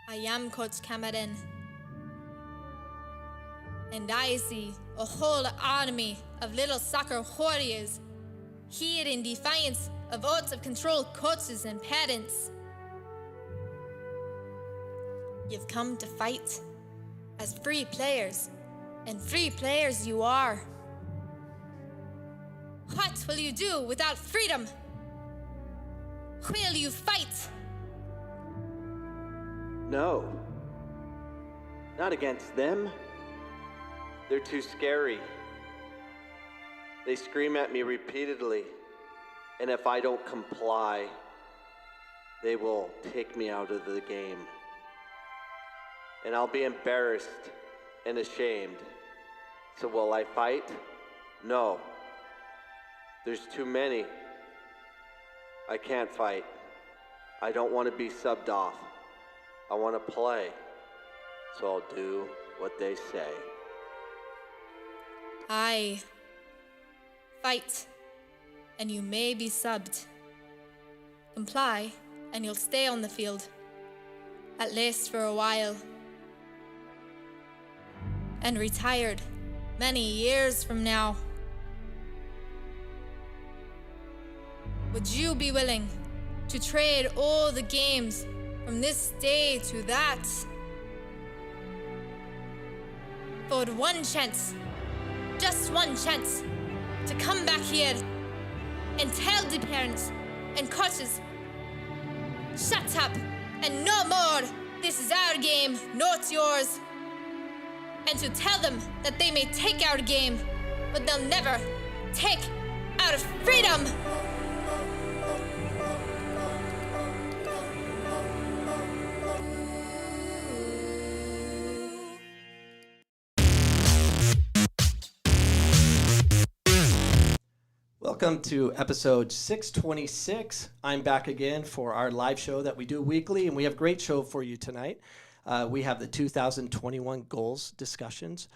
I am Coach Cameron, and I see a whole army of little soccer warriors here in defiance of out-of-control coaches and parents. You've come to fight as free players, and free players you are. What will you do without freedom? Will you fight? No. Not against them. They're too scary. They scream at me repeatedly, and if I don't comply, they will take me out of the game. And I'll be embarrassed and ashamed. So will I fight? No. There's too many. I can't fight. I don't want to be subbed off. I want to play. So I'll do what they say. Aye. Fight, and you may be subbed. Comply, and you'll stay on the field. At least for a while. And retired many years from now. Would you be willing to trade all the games from this day to that for one chance, just one chance, to come back here and tell the parents and coaches, shut up and no more, this is our game, not yours, and to tell them that they may take our game, but they'll never take our freedom. Welcome to episode 626. I'm back again for our live show that we do weekly, and we have a great show for you tonight. We have the 2021 goals discussions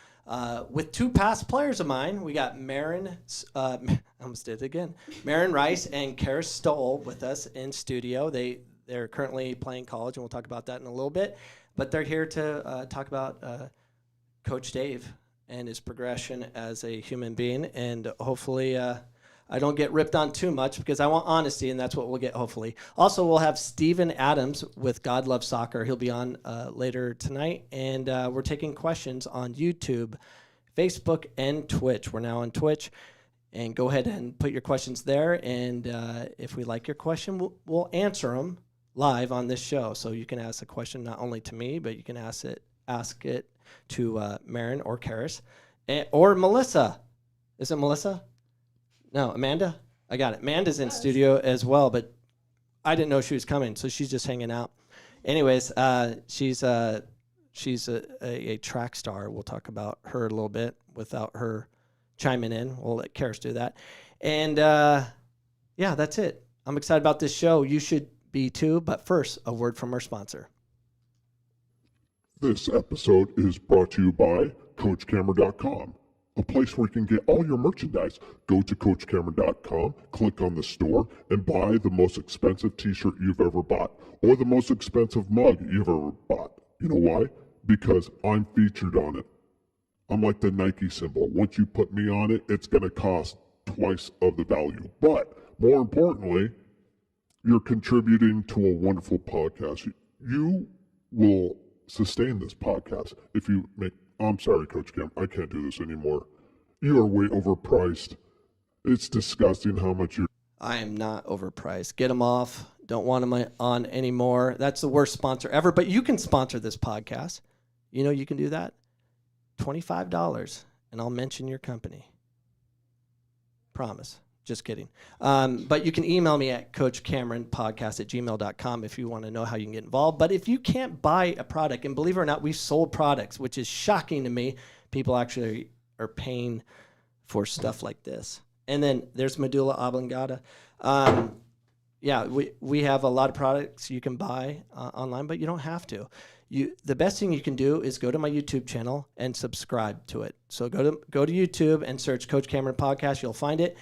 with two past players of mine. We got Marin, I almost did it again, Marin Rice and Karis Stoll with us in studio. They're currently playing college, and we'll talk about that in a little bit. But they're here to talk about Coach Dave and his progression as a human being, and hopefully I don't get ripped on too much because I want honesty, and that's what we'll get, hopefully. Also, we'll have Steven Adams with God Love Soccer. He'll be on later tonight, and we're taking questions on YouTube, Facebook, and Twitch. We're now on Twitch, and go ahead and put your questions there, and if we like your question, we'll answer them live on this show. So you can ask a question not only to me, but you can ask it to Marin or Karis, or Melissa. Is it Melissa? No, Amanda? I got it. Amanda's in studio as well, but I didn't know she was coming, so she's just hanging out. Anyways, she's a track star. We'll talk about her a little bit without her chiming in. We'll let Karis do that. And, yeah, that's it. I'm excited about this show. You should be too, but first, a word from our sponsor. This episode is brought to you by CoachCamera.com. A place where you can get all your merchandise. Go to CoachCameron.com, click on the store, and buy the most expensive t-shirt you've ever bought, or the most expensive mug you've ever bought. You know why? Because I'm featured on it. I'm like the Nike symbol. Once you put me on it, it's going to cost twice of the value. But more importantly, you're contributing to a wonderful podcast. You will sustain this podcast if you make... I'm sorry, Coach Cam. I can't do this anymore. You are way overpriced. It's disgusting how much you're... I am not overpriced. Get them off. Don't want them on anymore. That's the worst sponsor ever. But you can sponsor this podcast. You know you can do that. $25, and I'll mention your company. Promise. Just kidding. But you can email me at coachcameronpodcast@gmail.com if you want to know how you can get involved. But if you can't buy a product, and believe it or not, we've sold products, which is shocking to me. People actually are paying for stuff like this. And then there's Medulla Oblongata. Yeah, we have a lot of products you can buy online, but you don't have to. The best thing you can do is go to my YouTube channel and subscribe to it. So go to YouTube and search Coach Cameron Podcast. You'll find it.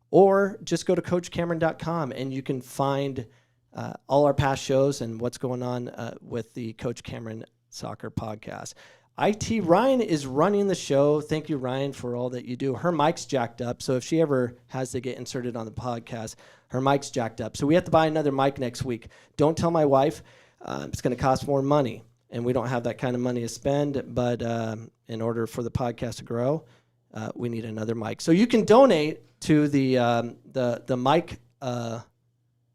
Or just go to CoachCameron.com and you can find all our past shows and what's going on with the Coach Cameron Soccer Podcast. IT Ryan is running the show. Thank you, Ryan, for all that you do. Her mic's jacked up, so if she ever has to get inserted on the podcast, her mic's jacked up. So we have to buy another mic next week. Don't tell my wife. It's going to cost more money, and we don't have that kind of money to spend. But in order for the podcast to grow, we need another mic. So you can donate to the mic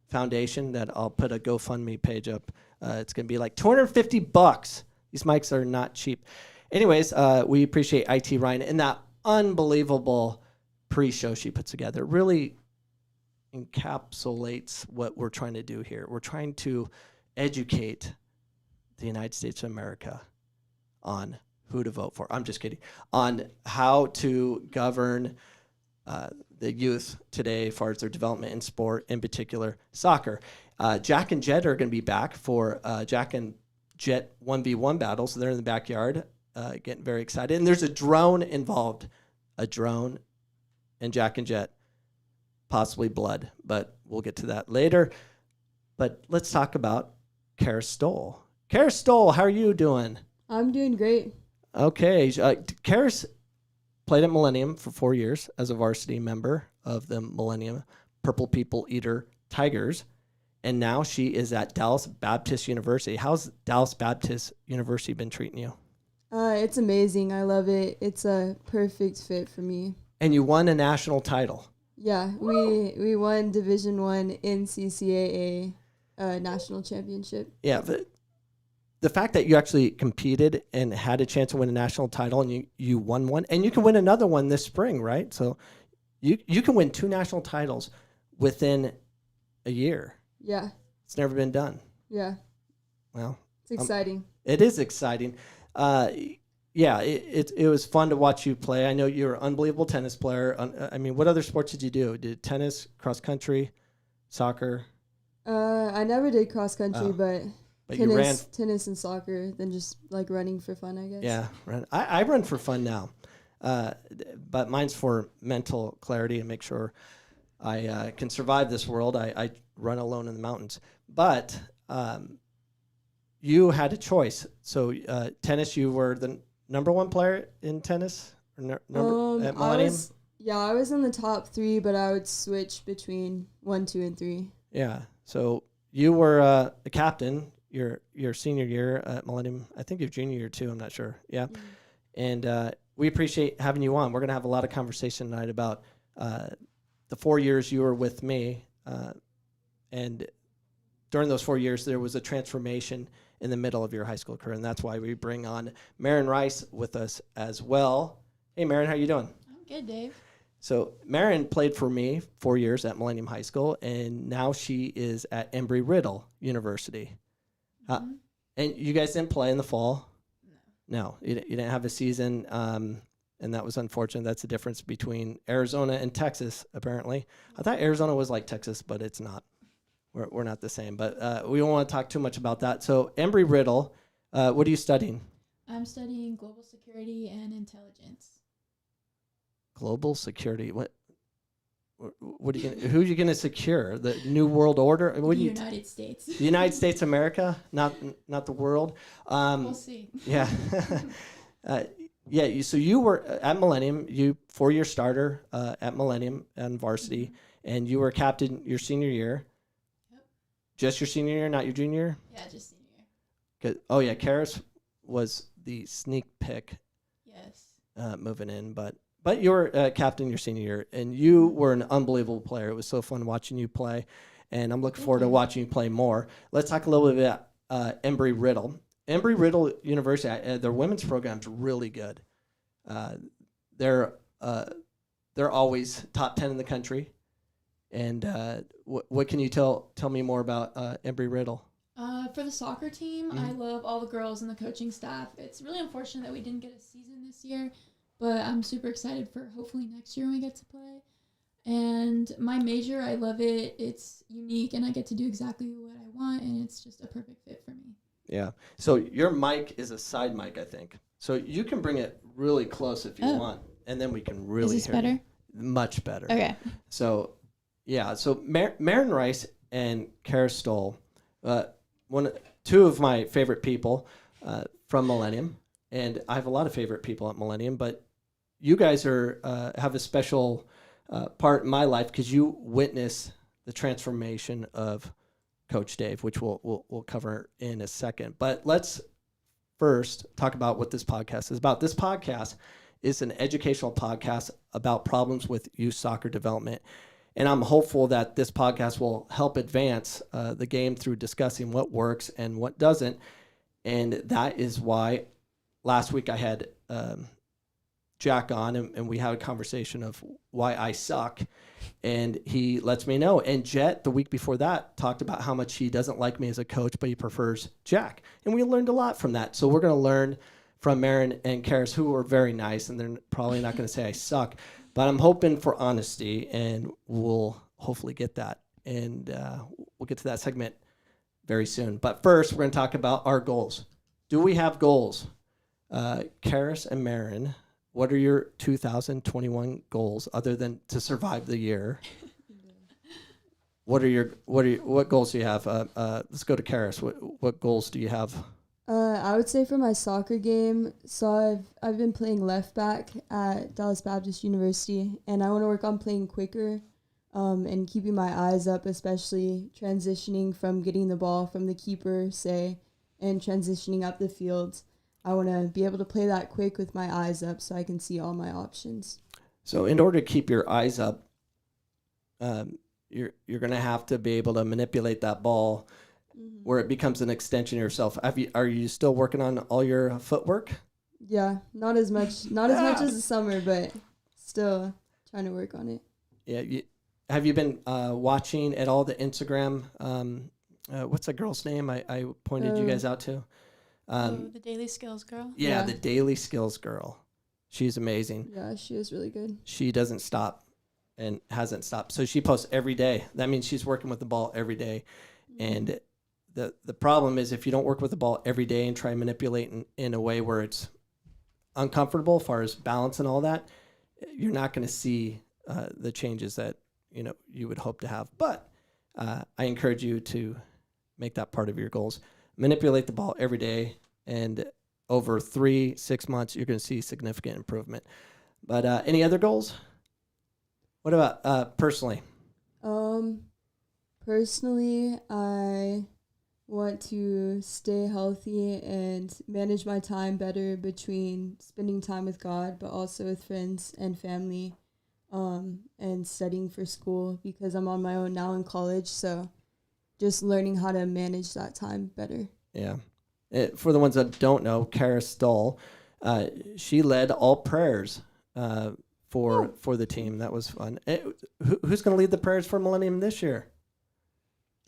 foundation. That I'll put a GoFundMe page up. It's going to be like $250. These mics are not cheap. Anyways, we appreciate IT Ryan and that unbelievable pre-show she puts together. It really encapsulates what we're trying to do here. We're trying to educate the United States of America on who to vote for. I'm just kidding. On how to govern the youth today as far as their development in sport, in particular soccer. Jack and Jet are going to be back for Jack and Jet 1v1 battle, so they're in the backyard, getting very excited. And there's a drone involved, a drone and Jack and Jet, possibly blood, but we'll get to that later. But let's talk about Kara Stoll. Kara Stoll, how are you doing? I'm doing great. Okay, Kara's played at Millennium for 4 years as a varsity member of the Millennium Purple People Eater Tigers. And now she is at Dallas Baptist University. How's Dallas Baptist University been treating you? It's amazing. I love it. It's a perfect fit for me. And you won a national title. Yeah, we won Division I NCCAA national championship. Yeah, the fact that you actually competed and had a chance to win a national title and you won one, and you can win another one this spring, right? So you can win 2 national titles within a year. Yeah. It's never been done. Yeah. Well, it's exciting. It is exciting. Yeah, it was fun to watch you play. I know you're an unbelievable tennis player. I mean, what other sports did you do? Did tennis, cross country, soccer? I never did cross country, but you ran. Tennis and soccer, then just like running for fun, I guess. Yeah, I run for fun now, but mine's for mental clarity and make sure I can survive this world. I run alone in the mountains. But you had a choice. So tennis, you were the number 1 player in tennis? Or at Millennium? I was in the top 3, but I would switch between 1, 2, and 3. Yeah. So you were a captain your senior year at Millennium. I think your junior year too. I'm not sure. Yeah. Mm-hmm. And we appreciate having you on. We're going to have a lot of conversation tonight about the 4 years you were with me. And during those 4 years, there was a transformation in the middle of your high school career. And that's why we bring on Marin Rice with us as well. Hey, Marin, how you doing? I'm good, Dave. So Marin played for me 4 years at Millennium High School, and now she is at Embry-Riddle University. Mm-hmm. And you guys didn't play in the fall? No, you didn't have a season, and that was unfortunate. That's the difference between Arizona and Texas, apparently. I thought Arizona was like Texas, but it's not. We're not the same. But we don't want to talk too much about that. So Embry-Riddle, what are you studying? I'm studying global security and intelligence. Global security. What are you gonna, who are you going to secure? The New World Order? What The United States. The United States of America, not the world. We'll see. Yeah. So you were at Millennium. You 4-year starter at Millennium and varsity, and you were captain your senior year. Yep. Just your senior year, not your junior year? Yeah, just senior year. Good. Oh yeah, Karis was the sneak pick. Yes. Moving in, but you were captain your senior year, and you were an unbelievable player. It was so fun watching you play, and I'm looking forward to watching you play more. Let's talk a little bit about Embry-Riddle. Embry-Riddle University, their women's program's really good. They're always top 10 in the country. And what can you tell me more about Embry-Riddle? For the soccer team, I love all the girls and the coaching staff. It's really unfortunate that we didn't get a season this year, but I'm super excited for hopefully next year when we get to play. And my major, I love it. It's unique, and I get to do exactly what I want, and it's just a perfect fit for me. Yeah. So your mic is a side mic, I think. So you can bring it really close if you want, and then we can really Is this hear better? you. Much better. Okay. So, yeah. So Marin Rice and Kara Stoll, Two of my favorite people from Millennium, and I have a lot of favorite people at Millennium, but you guys have a special part in my life because you witness the transformation of Coach Dave, which we'll cover in a second. But let's first talk about what this podcast is about. This podcast is an educational podcast about problems with youth soccer development. And I'm hopeful that this podcast will help advance the game through discussing what works and what doesn't. And that is why last week I had Jack on, and we had a conversation of why I suck. And he lets me know. And Jet, the week before that, talked about how much he doesn't like me as a coach, but he prefers Jack. And we learned a lot from that. So we're going to learn from Marin and Karis, who are very nice, and they're probably not going to say I suck. But I'm hoping for honesty, and we'll hopefully get that. And we'll get to that segment very soon. But first, we're going to talk about our goals. Do we have goals? Karis and Marin, what are your 2021 goals other than to survive the year? What goals do you have? Let's go to Karis. What goals do you have? I would say for my soccer game, so I've been playing left back at Dallas Baptist University, and I want to work on playing quicker and keeping my eyes up, especially transitioning from getting the ball from the keeper, say, and transitioning up the field. I want to be able to play that quick with my eyes up so I can see all my options. So in order to keep your eyes up, you're going to have to be able to manipulate that ball where it becomes an extension of yourself. Are you still working on all your footwork? Yeah, not as much as the summer, but still trying to work on it. Yeah. Have you been watching at all the Instagram? What's that girl's name I pointed you guys out to? The Daily Skills girl? Yeah, the Daily Skills girl. She's amazing. Yeah, she is really good. She doesn't stop and hasn't stopped. So she posts every day. That means she's working with the ball every day. And the problem is if you don't work with the ball every day and try and manipulate in a way where it's uncomfortable as far as balance and all that, you're not going to see the changes that you would hope to have. But I encourage you to make that part of your goals. Manipulate the ball every day, and over 3-6 months, you're going to see significant improvement. But any other goals? What about personally? Personally, I want to stay healthy and manage my time better between spending time with God, but also with friends and family, and studying for school because I'm on my own now in college. So just learning how to manage that time better. Yeah. For the ones that don't know, Karis Stoll, she led all prayers for the team. That was fun. Who's going to lead the prayers for Millennium this year?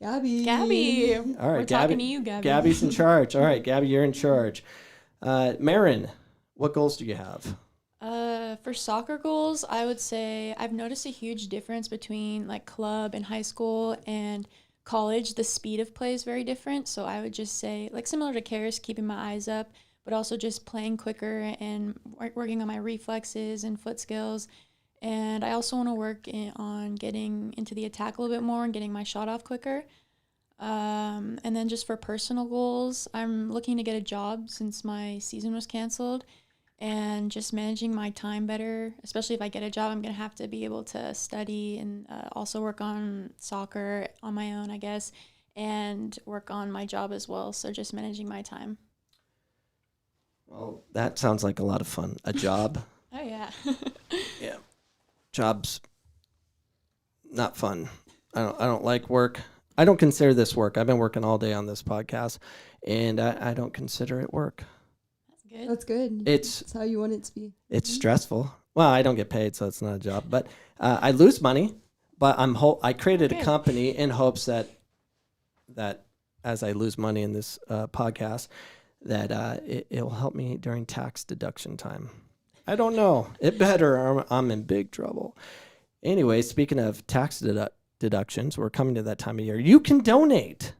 Gabby. All right, We're talking to you, Gabby. Gabby's in charge. All right, Gabby, you're in charge. Marin, what goals do you have? For soccer goals, I would say I've noticed a huge difference between like club and high school and college. The speed of play is very different. So I would just say, like similar to Karis, keeping my eyes up, but also just playing quicker and working on my reflexes and foot skills. And I also want to work on getting into the attack a little bit more and getting my shot off quicker. And then just for personal goals, I'm looking to get a job since my season was canceled. And just managing my time better, especially if I get a job, I'm going to have to be able to study and also work on soccer on my own, I guess, and work on my job as well. So just managing my time. Well, that sounds like a lot of fun. A job? Oh, yeah. Yeah. Job's not fun. I don't like work. I don't consider this work. I've been working all day on this podcast, and I don't consider it work. That's good. It's how you want it to be. It's stressful. Well, I don't get paid, so it's not a job. But I lose money. But I created a company in hopes that as I lose money in this podcast, that it will help me during tax deduction time. I don't know. It better, or I'm in big trouble. Anyway, speaking of tax deductions, we're coming to that time of year. You can donate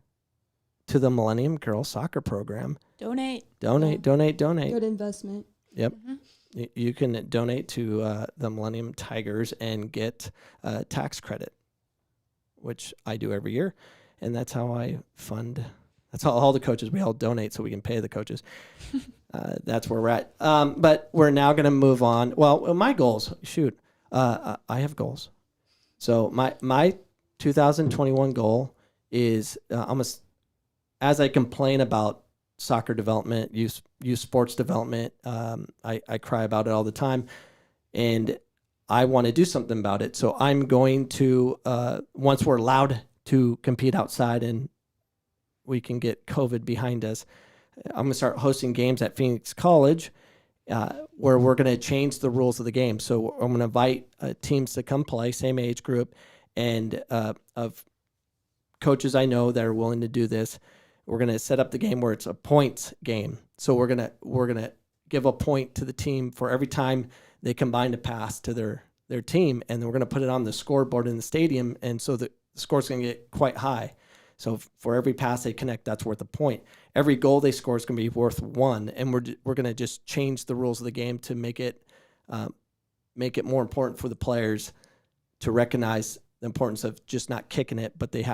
to the Millennium Girls Soccer Program. Donate. Good investment. Yep. Mm-hmm. You can donate to the Millennium Tigers and get tax credit, which I do every year. and that's how I fund. That's how all the coaches, we all donate so we can pay the coaches. That's where we're at. But we're now going to move on. Well, my goals, I have goals. So my 2021 goal is as I complain about soccer development, youth sports development, I cry about it all the time, and I want to do something about it. So I'm going to, once we're allowed to compete outside and we can get COVID behind us, I'm going to start hosting games at Phoenix College where we're going to change the rules of the game. So I'm going to invite teams to come play, same age group, and of coaches I know that are willing to do this. We're going to set up the game where it's a points game. So we're going to give a point to the team for every time they combine a pass to their team, and then we're going to put it on the scoreboard in the stadium, and so the score's going to get quite high. So for every pass they connect, that's worth a point. Every goal they score is going to be worth 1, and we're going to just change the rules of the game to make it more important for the players to recognize the importance of just not kicking it, but they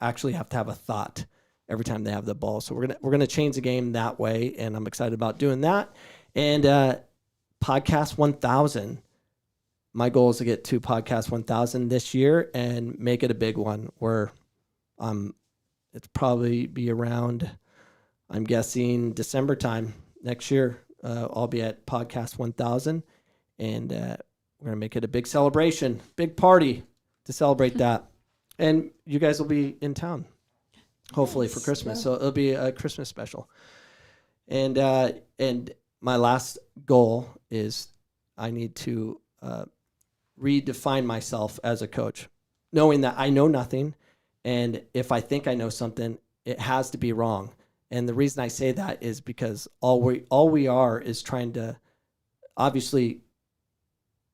actually have to have a thought every time they have the ball. So we're gonna change the game that way, and I'm excited about doing that. And podcast 1,000. My goal is to get to podcast 1,000 this year and make it a big one. Where it's probably be around, I'm guessing December time next year. I'll be at podcast 1,000, and we're gonna make it a big celebration, big party to celebrate that. And you guys will be in town, hopefully for Christmas. Yeah. So it'll be a Christmas special. And my last goal is I need to redefine myself as a coach, knowing that I know nothing. And if I think I know something, it has to be wrong. And the reason I say that is because all we are is trying to, obviously,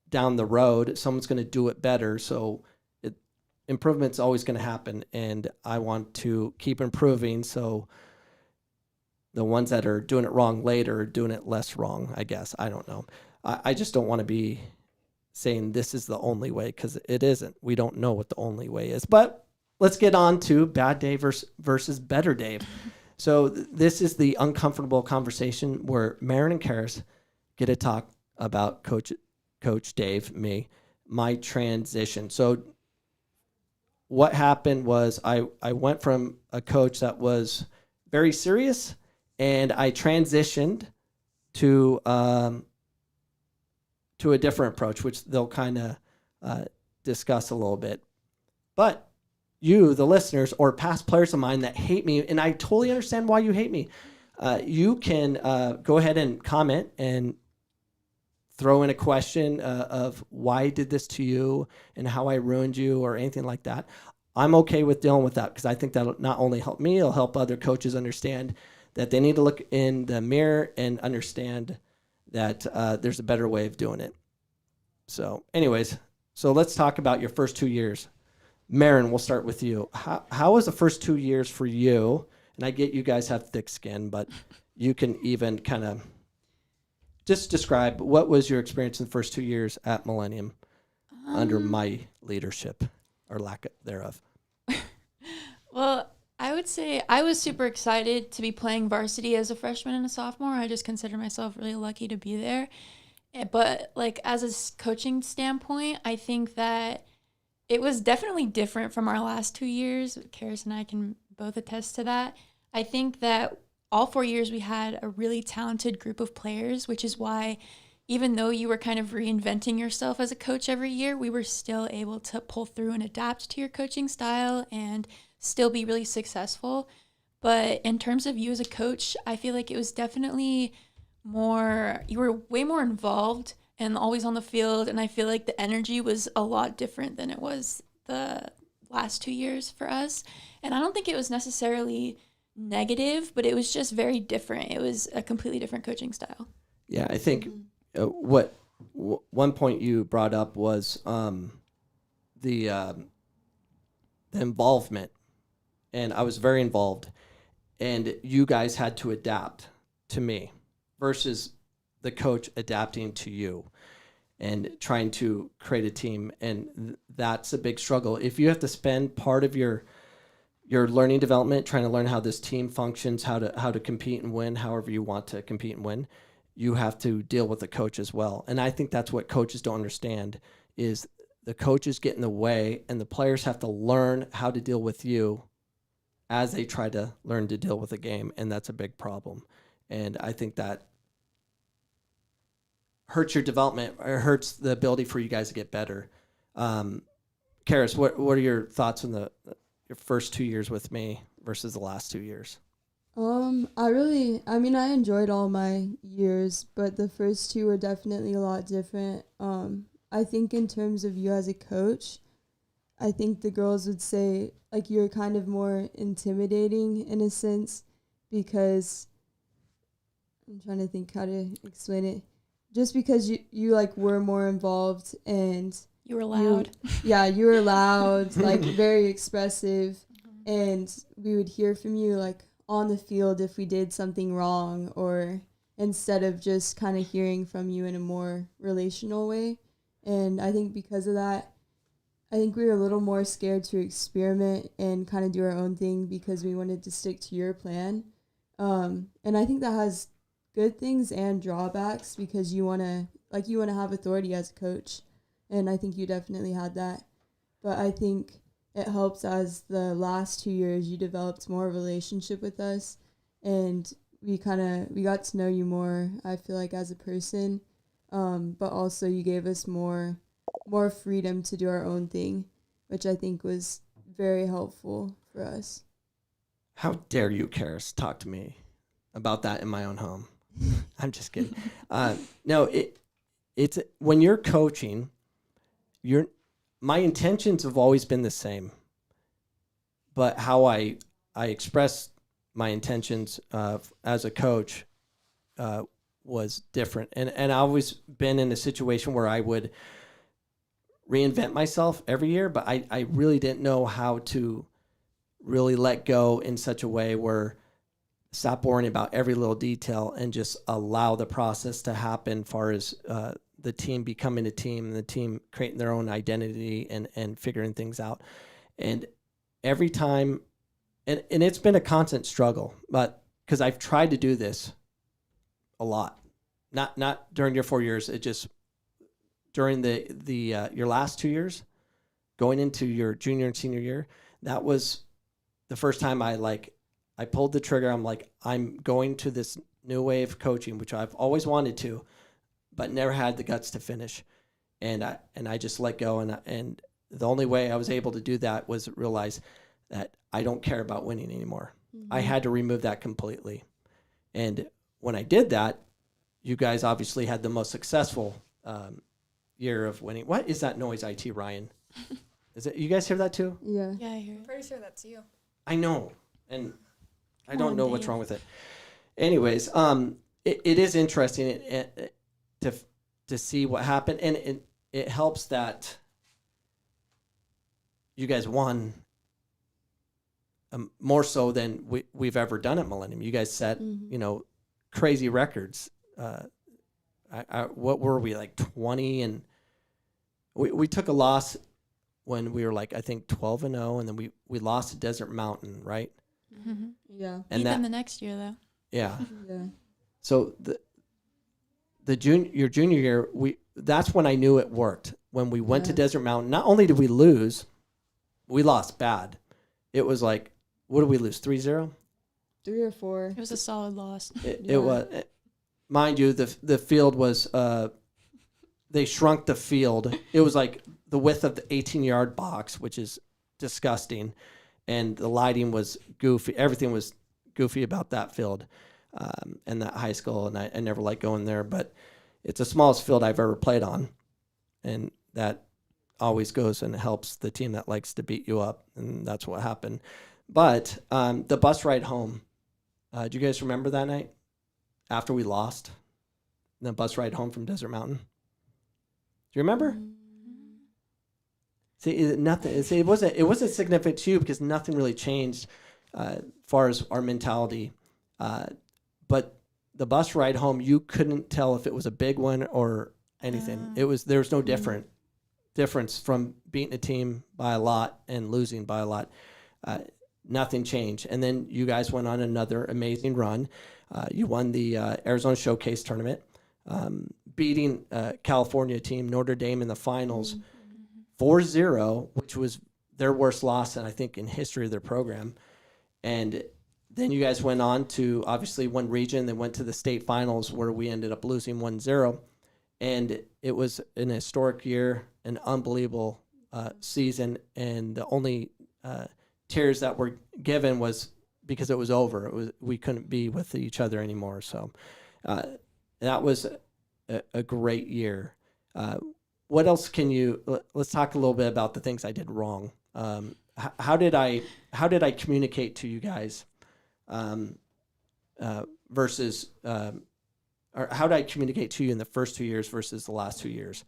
down the road, someone's going to do it better. So improvement's always going to happen, and I want to keep improving. So the ones that are doing it wrong later are doing it less wrong, I guess. I don't know. I just don't want to be saying this is the only way, because it isn't. We don't know what the only way is. But let's get on to Bad Dave versus Better Dave. So this is the uncomfortable conversation where Marin and Karis get to talk about Coach Dave, me, my transition. So what happened was I went from a coach that was very serious, and I transitioned to a different approach, which they'll kind of discuss a little bit. But you, the listeners, or past players of mine that hate me, and I totally understand why you hate me, you can go ahead and comment and throw in a question of why I did this to you and how I ruined you or anything like that. I'm okay with dealing with that, because I think that'll not only help me, it'll help other coaches understand that they need to look in the mirror and understand that there's a better way of doing it. So anyways, so let's talk about your first 2 years. Marin, we'll start with you. How was the first 2 years for you? And I get you guys have thick skin, but you can even kind of just describe what was your experience in the first 2 years at Millennium under my leadership, or lack thereof. Well, I would say I was super excited to be playing varsity as a freshman and a sophomore. I just consider myself really lucky to be there. But like as a coaching standpoint, I think that it was definitely different from our last 2 years. Karis and I can both attest to that. I think that all 4 years we had a really talented group of players, which is why even though you were kind of reinventing yourself as a coach every year, we were still able to pull through and adapt to your coaching style and still be really successful. But in terms of you as a coach, I feel like it was definitely more, you were way more involved and always on the field. And I feel like the energy was a lot different than it was the last 2 years for us. And I don't think it was necessarily negative, but it was just very different. It was a completely different coaching style. Yeah, I think one point you brought up was the involvement. And I was very involved. And you guys had to adapt to me versus the coach adapting to you and trying to create a team. And that's a big struggle. If you have to spend part of your your learning development, trying to learn how this team functions, how to compete and win, however you want to compete and win, you have to deal with the coach as well. And I think that's what coaches don't understand is the coaches get in the way and the players have to learn how to deal with you as they try to learn to deal with the game. And that's a big problem. And I think that hurts your development or hurts the ability for you guys to get better. Karis, what are your thoughts on your first 2 years with me versus the last 2 years? I enjoyed all my years, but the first two were definitely a lot different. I think in terms of you as a coach, I think the girls would say like you're kind of more intimidating in a sense because I'm trying to think how to explain it. Just because you like were more involved and You were loud. you were loud, like very expressive, and we would hear from you like on the field if we did something wrong, or instead of just kind of hearing from you in a more relational way. And I think because of that, I think we were a little more scared to experiment and kind of do our own thing because we wanted to stick to your plan. And I think that has good things and drawbacks because you want to have authority as a coach. And I think you definitely had that. But I think it helps as the last 2 years you developed more relationship with us and we got to know you more, I feel like, as a person. But also you gave us more freedom to do our own thing, which I think was very helpful for us. How dare you, Karis, talk to me about that in my own home? I'm just kidding. No, it's when you're coaching, my intentions have always been the same, but how I express my intentions as a coach was different. And I've always been in a situation where I would reinvent myself every year, but I really didn't know how to really let go in such a way where stop worrying about every little detail and just allow the process to happen as far as the team becoming a team and the team creating their own identity and figuring things out. And every time, and it's been a constant struggle, but because I've tried to do this a lot, not during your 4 years, it just during your last 2 years, going into your junior and senior year, that was the first time I pulled the trigger. I'm like, I'm going to this new way of coaching, which I've always wanted to, but never had the guts to finish. And I just let go. And the only way I was able to do that was realize that I don't care about winning anymore. Mm-hmm. I had to remove that completely. And when I did that, you guys obviously had the most successful year of winning. What is that noise, IT Ryan? Is it? You guys hear that too? Yeah. Yeah, I hear it. I'm pretty sure that's you. I know. And I don't know what's wrong with it. Anyways, it is interesting to see what happened. And it helps that you guys won more so than we've ever done at Millennium. You guys set, crazy records. What were we, like 20? And we took a loss when we were like, I think 12-0, and then we lost to Desert Mountain, right? Mm-hmm. Yeah. And then the next year, though. Yeah. Yeah. So your junior year, that's when I knew it worked. When we went to Desert Mountain, not only did we lose, we lost bad. It was like, what did we lose? 3-0? 3 or 4. It was a solid loss. It was, mind you, the field was, they shrunk the field. It was like the width of the 18-yard box, which is disgusting. And the lighting was goofy. Everything was goofy about that field and that high school. And I never liked going there, but it's the smallest field I've ever played on. And that always goes and helps the team that likes to beat you up. And that's what happened. But the bus ride home, do you guys remember that night after we lost? The bus ride home from Desert Mountain? Do you remember? Mm-hmm. See, nothing. See, it wasn't significant to you because nothing really changed as far as our mentality. But the bus ride home, you couldn't tell if it was a big one or anything. There was no difference from beating a team by a lot and losing by a lot. nothing changed. And then you guys went on another amazing run. You won the Arizona Showcase tournament, beating California team Notre Dame in the finals 4-0, which was their worst loss, and I think in history of their program. And then you guys went on to obviously one region. They went to the state finals where we ended up losing 1-0. And it was an historic year, an unbelievable season. And the only tears that were given was because it was over. We couldn't be with each other anymore. So that was a great year. What else let's talk a little bit about the things I did wrong. How did I communicate to you guys versus, or how did I communicate to you in the first 2 years versus the last 2 years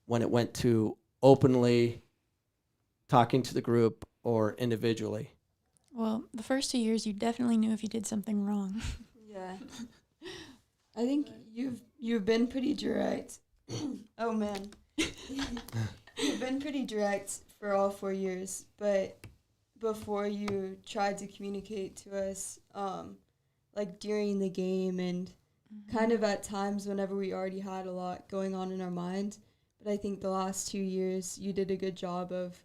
when it went to openly talking to the group or individually? Well, the first 2 years, you definitely knew if you did something wrong. Yeah. I think you've been pretty direct. Oh, man. You've been pretty direct for all 4 years, but before you tried to communicate to us, like during the game and kind of at times whenever we already had a lot going on in our mind. But I think the last 2 years, you did a good job of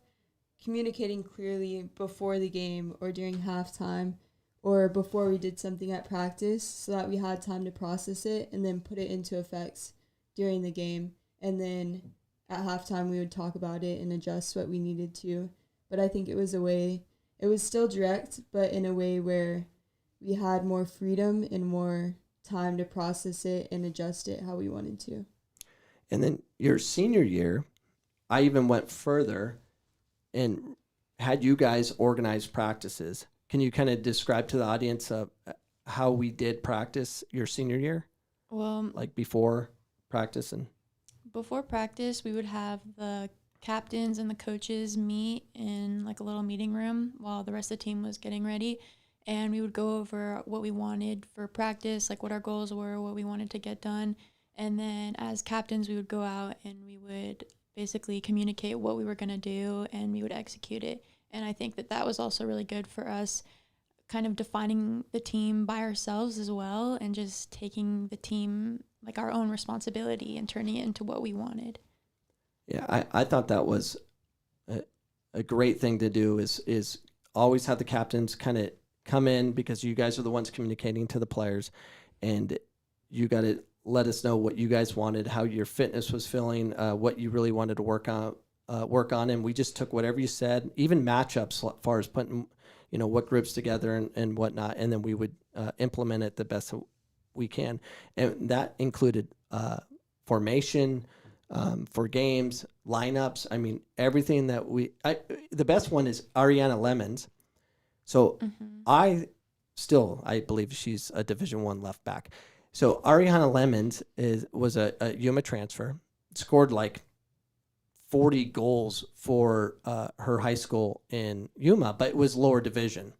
communicating clearly before the game or during halftime or before we did something at practice so that we had time to process it and then put it into effects during the game. And then at halftime, we would talk about it and adjust what we needed to. But I think it was still direct, but in a way where we had more freedom and more time to process it and adjust it how we wanted to. And then your senior year, I even went further and had you guys organize practices. Can you kind of describe to the audience how we did practice your senior year? Well, Like before practice and... before practice, we would have the captains and the coaches meet in like a little meeting room while the rest of the team was getting ready. And we would go over what we wanted for practice, like what our goals were, what we wanted to get done. And then as captains, we would go out and we would basically communicate what we were going to do and we would execute it. And I think that was also really good for us, kind of defining the team by ourselves as well and just taking the team like our own responsibility and turning it into what we wanted. Yeah, I thought that was a great thing to do is always have the captains kind of come in because you guys are the ones communicating to the players and you got to let us know what you guys wanted, how your fitness was feeling, what you really wanted to work on. And we just took whatever you said, even matchups as far as putting, what groups together and whatnot. And then we would implement it the best we can. And that included formation for games, lineups. I mean, everything that the best one is Ariana Lemons. So I believe she's a Division I left back. So Ariana Lemons was a Yuma transfer, scored like 40 goals for her high school in Yuma, but it was lower division.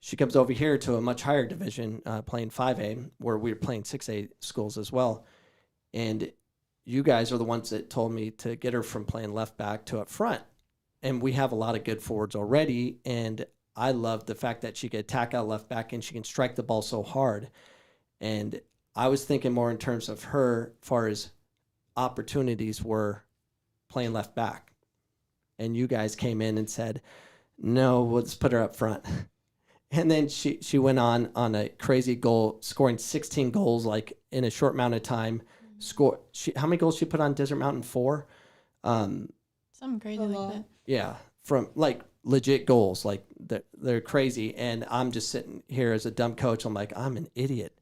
She comes over here to a much higher division, playing 5A, where we were playing 6A schools as well. And you guys are the ones that told me to get her from playing left back to up front. And we have a lot of good forwards already. And I love the fact that she could attack out left back and she can strike the ball so hard. And I was thinking more in terms of her as far as opportunities were playing left back. And you guys came in and said, no, let's put her up front. And then she went on a crazy goal, scoring 16 goals like in a short amount of time. How many goals she put on Desert Mountain? 4? Something crazy like that. Yeah, from like legit goals. Like they're crazy. And I'm just sitting here as a dumb coach. I'm like, I'm an idiot.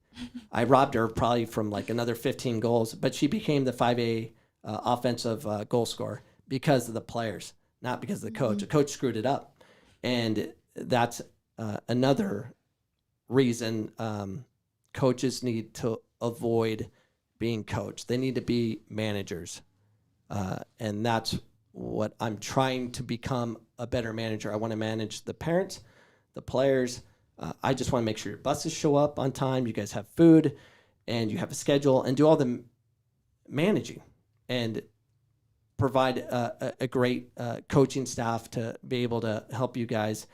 I robbed her probably from like another 15 goals. But she became the 5A offensive goal scorer because of the players, not because of the coach. The coach screwed it up. And that's another reason coaches need to avoid being coached. They need to be managers. And that's what I'm trying to become, a better manager. I want to manage the parents, the players. I just want to make sure your buses show up on time, you guys have food, and you have a schedule, and do all the managing and provide a great coaching staff to be able to help you guys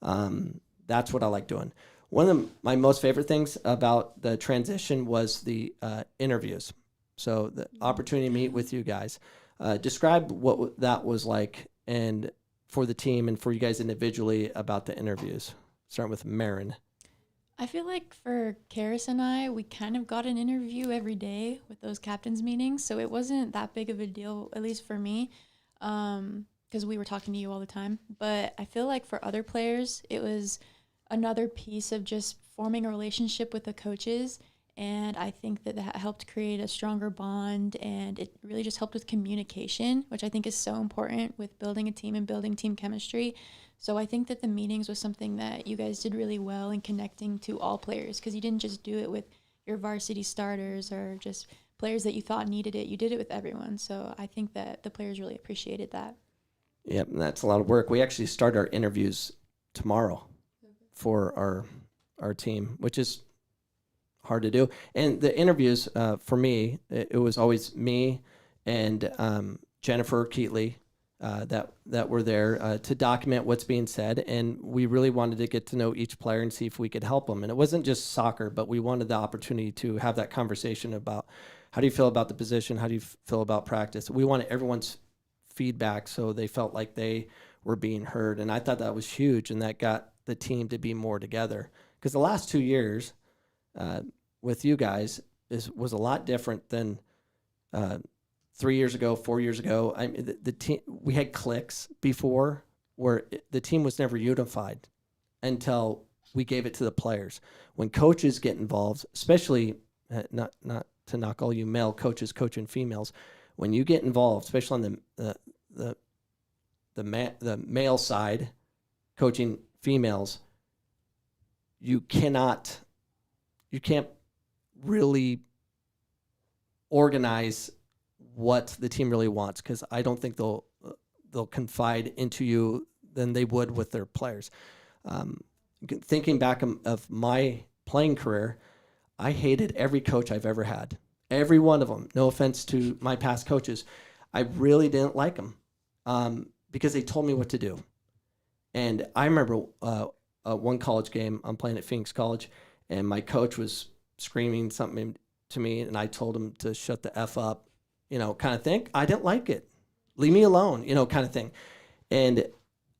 That's what I like doing. One of my most favorite things about the transition was the interviews. So the opportunity to meet with you guys. Describe what that was like, and for the team and for you guys individually about the interviews. Starting with Marin. I feel like for Karis and I, we kind of got an interview every day with those captains meetings, so it wasn't that big of a deal, at least for me, because we were talking to you all the time. But I feel like for other players, it was another piece of just forming a relationship with the coaches, and I think that helped create a stronger bond, and it really just helped with communication, which I think is so important with building a team and building team chemistry. So I think that the meetings was something that you guys did really well in connecting to all players, because you didn't just do it with your varsity starters or just players that you thought needed it. You did it with everyone. So I think that the players really appreciated that. Yep, that's a lot of work. We actually start our interviews tomorrow for our team, which is hard to do. And the interviews, for me, it was always me and Jennifer Keatley that were there to document what's being said. And we really wanted to get to know each player and see if we could help them. And it wasn't just soccer, but we wanted the opportunity to have that conversation about how do you feel about the position? How do you feel about practice? We wanted everyone's feedback so they felt like they were being heard. And I thought that was huge, and that got the team to be more together. Because the last 2 years with you guys was a lot different than 3 years ago, 4 years ago. I mean, the team, we had cliques before where the team was never unified until we gave it to the players. When coaches get involved, especially not to knock all you male coaches coaching females, when you get involved, especially on the male side coaching females, you can't really organize what the team really wants, because I don't think they'll confide into you than they would with their players. Thinking back of my playing career, I hated every coach I've ever had. Every one of them. No offense to my past coaches. I really didn't like them because they told me what to do. And I remember one college game, I'm playing at Phoenix College, and my coach was screaming something to me, and I told him to shut the F up, kind of thing. I didn't like it. Leave me alone, kind of thing. And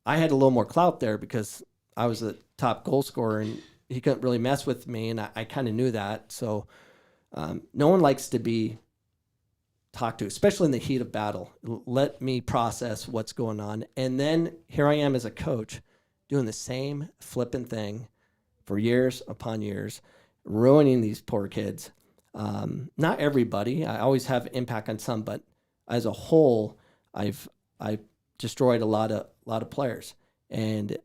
I had a little more clout there because I was the top goal scorer, and he couldn't really mess with me, and I kind of knew that. So no one likes to be talked to, especially in the heat of battle. Let me process what's going on. And then here I am as a coach doing the same flipping thing for years upon years, ruining these poor kids. Not everybody. I always have impact on some, but as a whole, I've destroyed a lot of players. And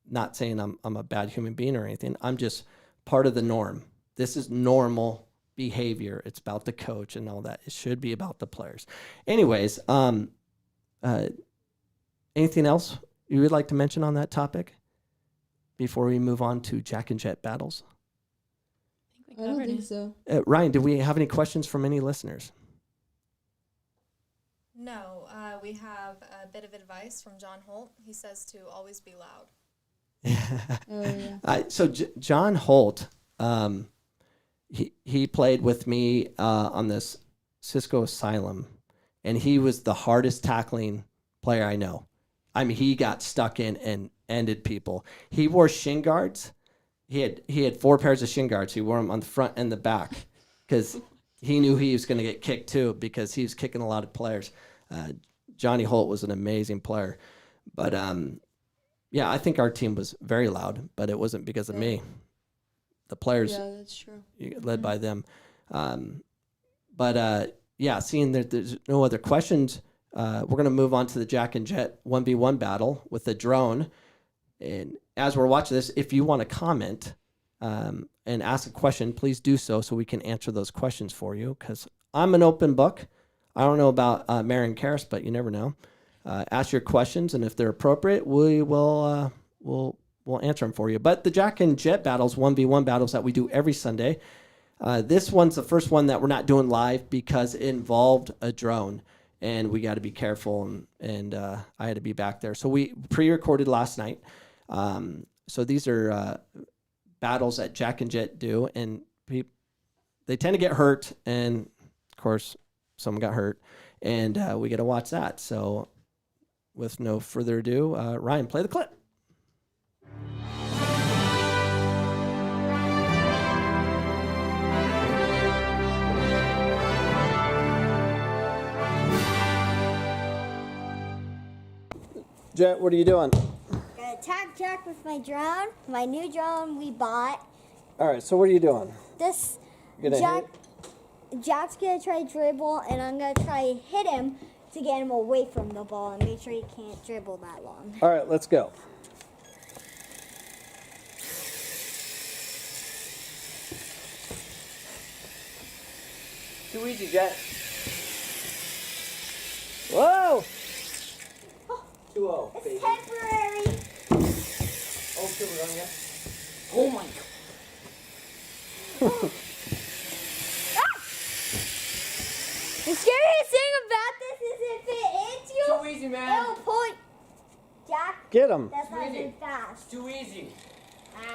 not saying I'm a bad human being or anything. I'm just part of the norm. This is normal behavior. It's about the coach and all that. It should be about the players. Anyways, anything else you would like to mention on that topic before we move on to Jack and Jet battles? I don't think so. Ryan, do we have any questions from any listeners? No, we have a bit of advice from John Holt. He says to always be loud. Oh, yeah. So John Holt, he played with me on this Cisco Asylum, and he was the hardest tackling player I know. I mean, he got stuck in and ended people. He wore shin guards. He had 4 pairs of shin guards. He wore them on the front and the back because he knew he was going to get kicked too, because he was kicking a lot of players. Johnny Holt was an amazing player. But, yeah, I think our team was very loud, but it wasn't because of me. The players, Yeah, that's true. led by them. Yeah, seeing that there's no other questions, we're going to move on to the Jack and Jet 1v1 battle with the drone. And as we're watching this, if you want to comment and ask a question, please do so we can answer those questions for you, because I'm an open book. I don't know about Mary and Karis, but you never know. Ask your questions, and if they're appropriate, we will we'll answer them for you. But the Jack and Jet battles, 1v1 battles that we do every Sunday. This one's the first one that we're not doing live because it involved a drone, and we got to be careful, and I had to be back there. So we pre-recorded last night. So these are battles that Jack and Jet do, and they tend to get hurt, and of course, someone got hurt, and we get to watch that. So with no further ado, Ryan, play the clip. Jet, what are you doing? Gonna attack Jack with my drone, my new drone we bought. All right, so what are you doing? This You're gonna Jack's gonna try to dribble, and I'm gonna try to hit him to get him away from the ball and make sure he can't dribble that long. All right, let's go. Too easy, Jet. Whoa! 2-0, baby. It's temporary. Oh, still on yet? Oh my god. The scariest thing about this is if it hits you, Too easy, man. it'll pull it. Jack, Get him. that's not even fast. Too easy.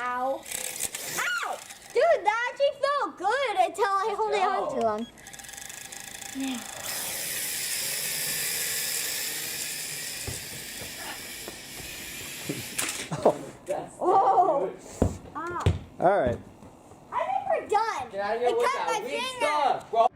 Ow. Ow! Dude, that actually felt good until I hold it on to him. Yeah. Oh! Ah. All right. I think we're done. Get out of here it with cut that my weak finger. stuff, bro.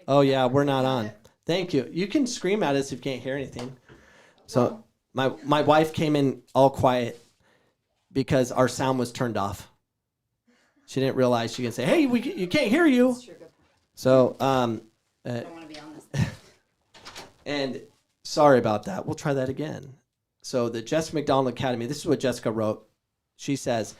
Oh yeah, we're not on. Thank you. You can scream at us if you can't hear anything. So my wife came in all quiet because our sound was turned off. She didn't realize she can say, "Hey, you can't hear you." So I don't want to be on this. and sorry about that. We'll try that again. So the Jessica Mcdonald Academy. This is what Jessica wrote. She says,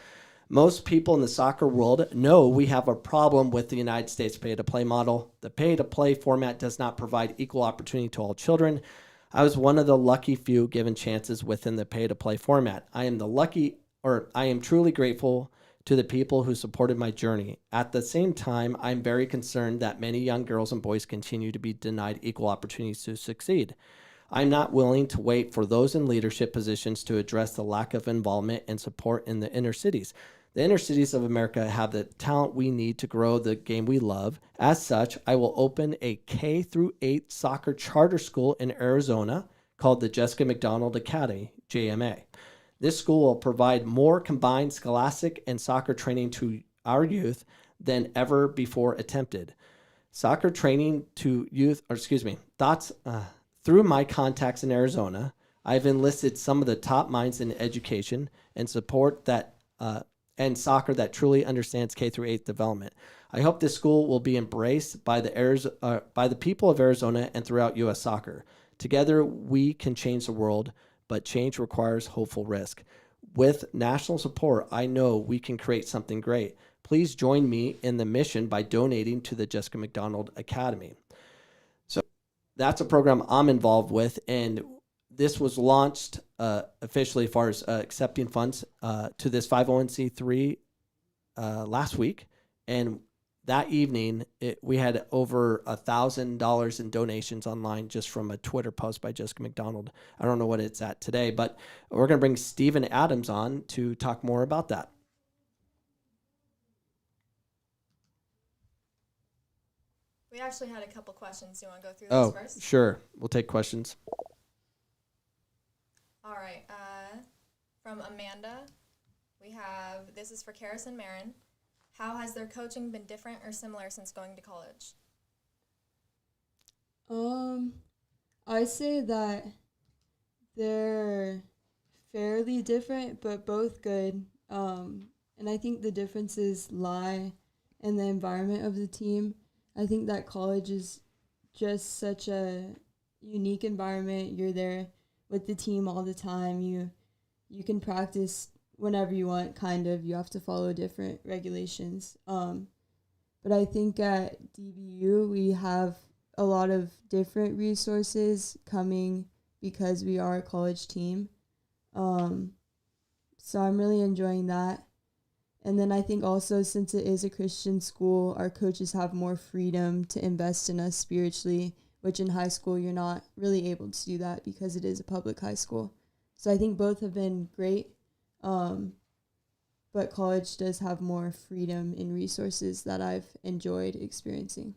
most people in the soccer world know we have a problem with the United States pay-to-play model. The pay-to-play format does not provide equal opportunity to all children. I was one of the lucky few given chances within the pay-to-play format. I am truly grateful to the people who supported my journey. At the same time, I'm very concerned that many young girls and boys continue to be denied equal opportunities to succeed. I'm not willing to wait for those in leadership positions to address the lack of involvement and support in the inner cities. The inner cities of America have the talent we need to grow the game we love. As such, I will open a K-8 soccer charter school in Arizona called the Jessica Mcdonald Academy, JMA. This school will provide more combined scholastic and soccer training to our youth than ever before attempted. Thoughts through my contacts in Arizona, I've enlisted some of the top minds in education and support that and soccer that truly understands K through 8 development. I hope this school will be embraced by the people of Arizona and throughout U.S. soccer. Together, we can change the world, but change requires hopeful risk. With national support, I know we can create something great. Please join me in the mission by donating to the Jessica Mcdonald Academy. So that's a program I'm involved with, and this was launched officially as far as accepting funds to this 501c3 last week. And that evening, we had over $1,000 in donations online just from a Twitter post by Jessica McDonald. I don't know what it's at today, but we're going to bring Stephen Adams on to talk more about that. We actually had a couple questions. Do you want to go through those first? Oh, sure. We'll take questions. All right. From Amanda, this is for Karis and Marin. How has their coaching been different or similar since going to college? I say that they're fairly different, but both good. And I think the differences lie in the environment of the team. I think that college is just such a unique environment. You're there with the team all the time. You can practice whenever you want, kind of. You have to follow different regulations. But I think at DBU we have a lot of different resources coming because we are a college team. So I'm really enjoying that. And then I think also, since it is a Christian school, our coaches have more freedom to invest in us spiritually, which in high school you're not really able to do that because it is a public high school. So I think both have been great, but college does have more freedom in resources that I've enjoyed experiencing.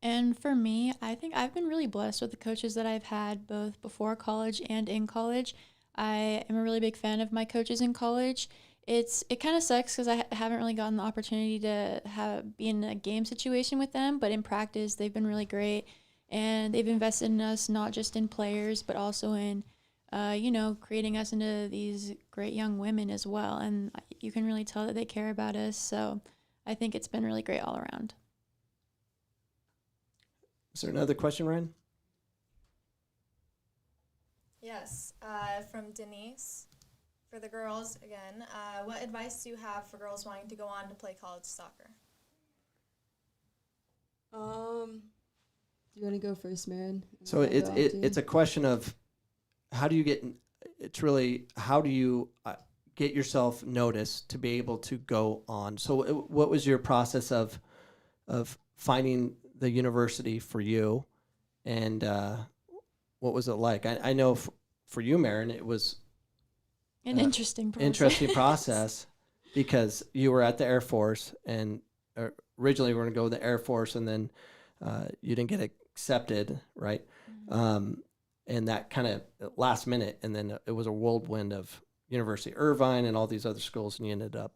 And for me, I think I've been really blessed with the coaches that I've had both before college and in college. I am a really big fan of my coaches in college. It kind of sucks because I haven't really gotten the opportunity to be in a game situation with them, but in practice, they've been really great. And they've invested in us not just in players, but also in, creating us into these great young women as well. And you can really tell that they care about us. So I think it's been really great all around. Is there another question, Ryan? Yes, from Denise. For the girls, again, what advice do you have for girls wanting to go on to play college soccer? Do you want to go first, Marin? So it's a question of how do you get yourself noticed to be able to go on? So what was your process of finding the university for you, and what was it like? I know for you, Marin, it was an interesting process because you were at the Air Force, and originally we were going to go to the Air Force, and then you didn't get accepted, right? Mm-hmm. And that kind of last minute, and then it was a whirlwind of University of Irvine and all these other schools, and you ended up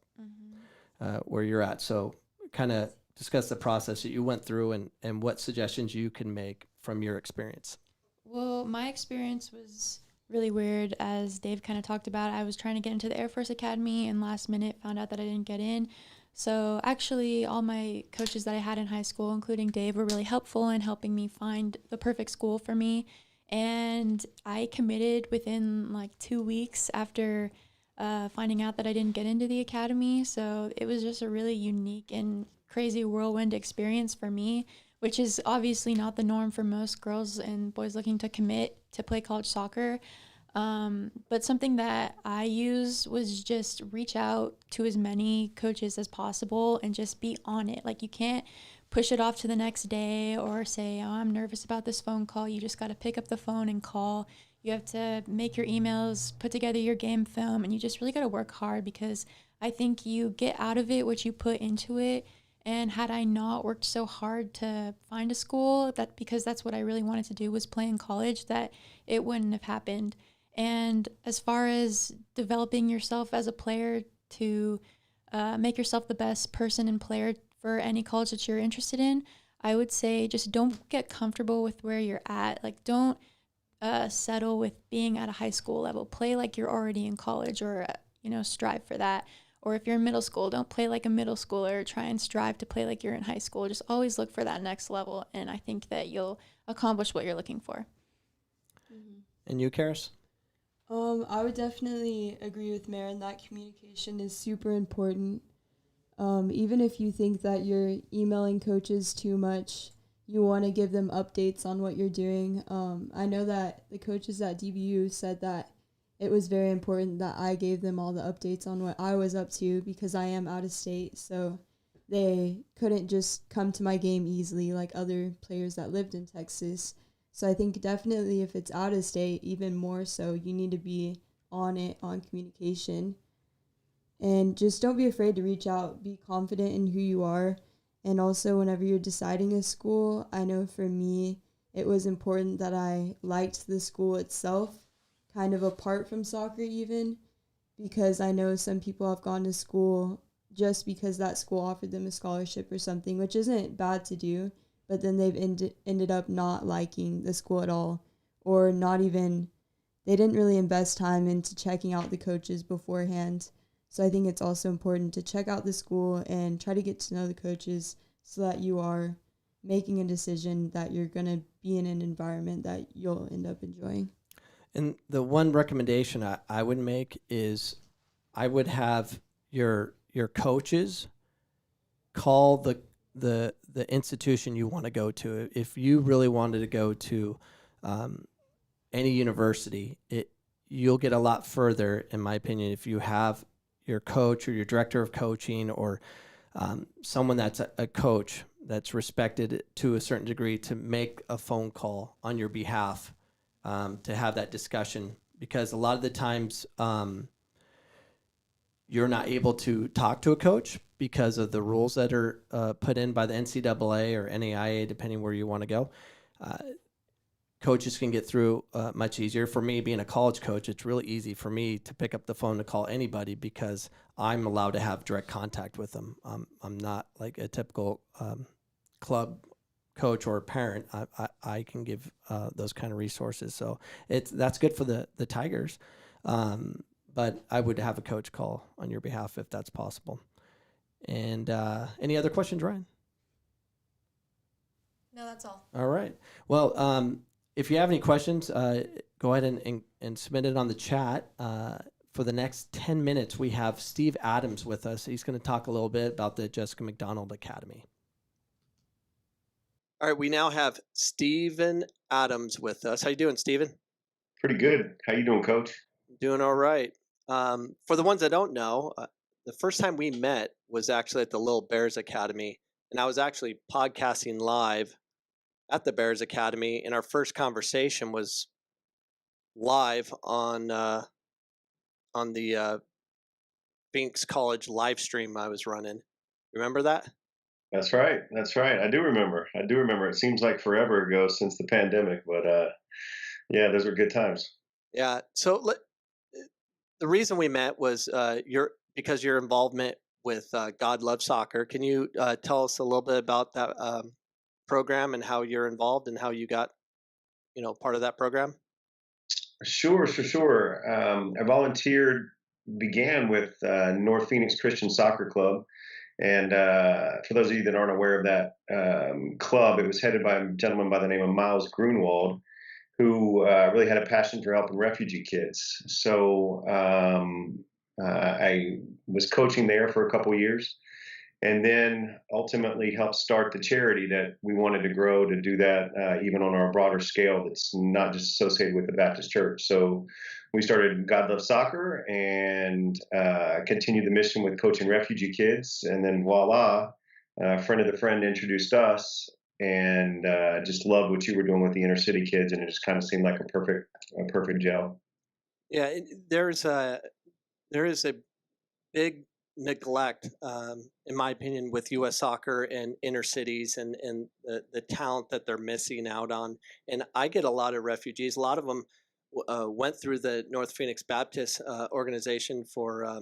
where you're at. So kind of discuss the process that you went through and what suggestions you can make from your experience. Well, my experience was really weird. As Dave kind of talked about, I was trying to get into the Air Force Academy and last minute found out that I didn't get in. So actually all my coaches that I had in high school, including Dave, were really helpful in helping me find the perfect school for me. And I committed within like 2 weeks after finding out that I didn't get into the academy. So it was just a really unique and crazy whirlwind experience for me, which is obviously not the norm for most girls and boys looking to commit to play college soccer. But something that I used was just reach out to as many coaches as possible and just be on it. Like, you can't push it off to the next day or say, oh, I'm nervous about this phone call. You just got to pick up the phone and call. You have to make your emails, put together your game film, and you just really got to work hard, because I think you get out of it what you put into it. And had I not worked so hard to find a school, because that's what I really wanted to do, was play in college, that it wouldn't have happened. And as far as developing yourself as a player to make yourself the best person and player for any college that you're interested in, I would say just don't get comfortable with where you're at. Like, don't settle with being at a high school level. Play like you're already in college, or strive for that. Or if you're in middle school, don't play like a middle schooler. Try and strive to play like you're in high school. Just always look for that next level, and I think that you'll accomplish what you're looking for. And you, Karis? I would definitely agree with Marin that communication is super important. Even if you think that you're emailing coaches too much, you want to give them updates on what you're doing. I know that the coaches at DBU said that it was very important that I gave them all the updates on what I was up to because I am out of state. So they couldn't just come to my game easily like other players that lived in Texas. So I think definitely if it's out of state, even more so, you need to be on it, on communication. And just don't be afraid to reach out. Be confident in who you are. And also whenever you're deciding a school, I know for me, it was important that I liked the school itself, kind of apart from soccer even, because I know some people have gone to school just because that school offered them a scholarship or something, which isn't bad to do. But then they've ended up not liking the school at all, or not even, they didn't really invest time into checking out the coaches beforehand. So I think it's also important to check out the school and try to get to know the coaches so that you are making a decision that you're going to be in an environment that you'll end up enjoying. And the one recommendation I would make is I would have your coaches call the institution you want to go to. If you really wanted to go to any university, you'll get a lot further, in my opinion, if you have your coach or your director of coaching or someone that's a coach that's respected to a certain degree to make a phone call on your behalf to have that discussion. Because a lot of the times you're not able to talk to a coach because of the rules that are put in by the NCAA or NAIA, depending where you want to go. Coaches can get through much easier. For me, being a college coach, it's really easy for me to pick up the phone to call anybody because I'm allowed to have direct contact with them. I'm not like a typical club coach or a parent. I can give those kind of resources. So that's good for the Tigers. But I would have a coach call on your behalf if that's possible. And any other questions, Ryan? No, that's all. All right. Well, if you have any questions, go ahead and submit it on the chat. For the next 10 minutes, we have Steve Adams with us. He's going to talk a little bit about the Jessica McDonald Academy. All right, we now have Steven Adams with us. How you doing, Steven? Pretty good. How you doing, Coach? Doing all right. For the ones that don't know, the first time we met was actually at the Little Bears Academy, and I was actually podcasting live at the Bears Academy, and our first conversation was live on the Binks College live stream I was running. Remember that? That's right. That's right. I do remember. It seems like forever ago since the pandemic, but yeah, those were good times. Yeah. So the reason we met was because your involvement with God Loves Soccer. Can you tell us a little bit about that program and how you're involved and how you got, part of that program? Sure. I began with North Phoenix Christian Soccer Club. And for those of you that aren't aware of that club, it was headed by a gentleman by the name of Miles Grunwald, who really had a passion for helping refugee kids. So I was coaching there for a couple of years, and then ultimately helped start the charity that we wanted to grow to do that even on our broader scale that's not just associated with the Baptist Church. So we started God Loves Soccer and continued the mission with coaching refugee kids. And then voila, a friend of the friend introduced us, and just loved what you were doing with the inner city kids, and it just kind of seemed like a perfect gel. Yeah, there is a big neglect, in my opinion, with U.S. soccer and inner cities and the talent that they're missing out on. And I get a lot of refugees. A lot of them went through the North Phoenix Baptist organization for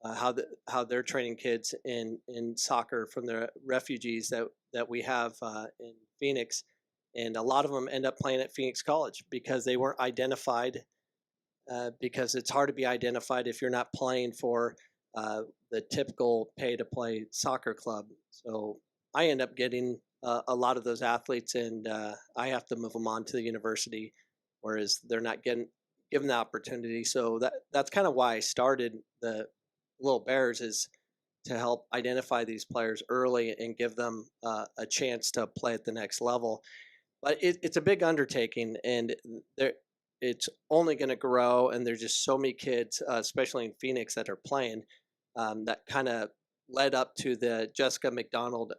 how they're training kids in soccer from the refugees that we have in Phoenix, and a lot of them end up playing at Phoenix College because they weren't identified. Because it's hard to be identified if you're not playing for the typical pay-to-play soccer club. So I end up getting a lot of those athletes, and I have to move them on to the university, whereas they're not given the opportunity. So that's kind of why I started the Little Bears, is to help identify these players early and give them a chance to play at the next level. But it's a big undertaking, and it's only going to grow. And there's just so many kids, especially in Phoenix, that are playing, that kind of led up to the Jessica McDonald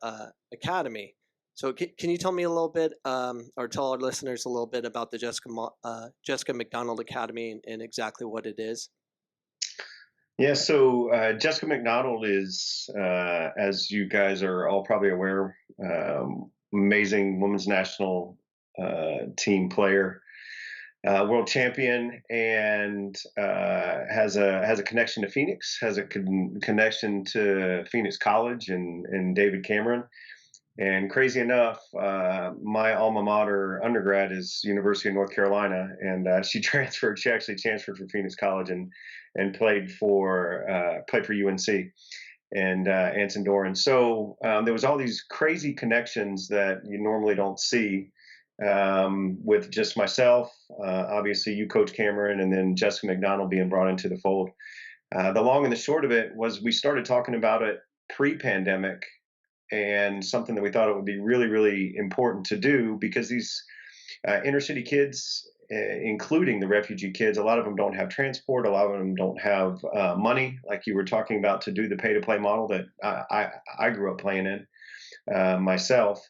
Academy. So can you tell me a little bit, or tell our listeners a little bit about the Jessica McDonald Academy and exactly what it is? Yeah, so Jessica McDonald is, as you guys are all probably aware, amazing women's national team player, world champion, and has a connection to Phoenix, has a connection to Phoenix College and David Cameron. And crazy enough, my alma mater undergrad is University of North Carolina, and she actually transferred from Phoenix College and played for UNC and Anson Doran. So there was all these crazy connections that you normally don't see with just myself, obviously you, Coach Cameron, and then Jessica McDonald being brought into the fold. The long and the short of it was we started talking about it pre-pandemic, and something that we thought it would be really, really important to do, because these inner city kids, including the refugee kids, a lot of them don't have transport. A lot of them don't have money, like you were talking about, to do the pay-to-play model that I grew up playing in myself.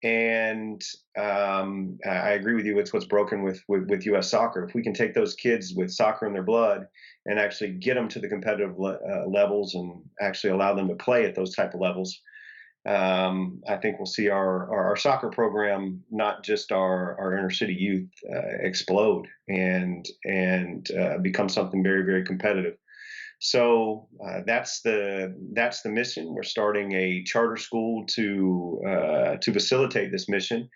And I agree with you. It's what's broken with U.S. soccer. If we can take those kids with soccer in their blood and actually get them to the competitive levels and actually allow them to play at those type of levels, I think we'll see our soccer program, not just our inner city youth, explode and become something very, very competitive. So that's the mission. We're starting a charter school to facilitate this mission,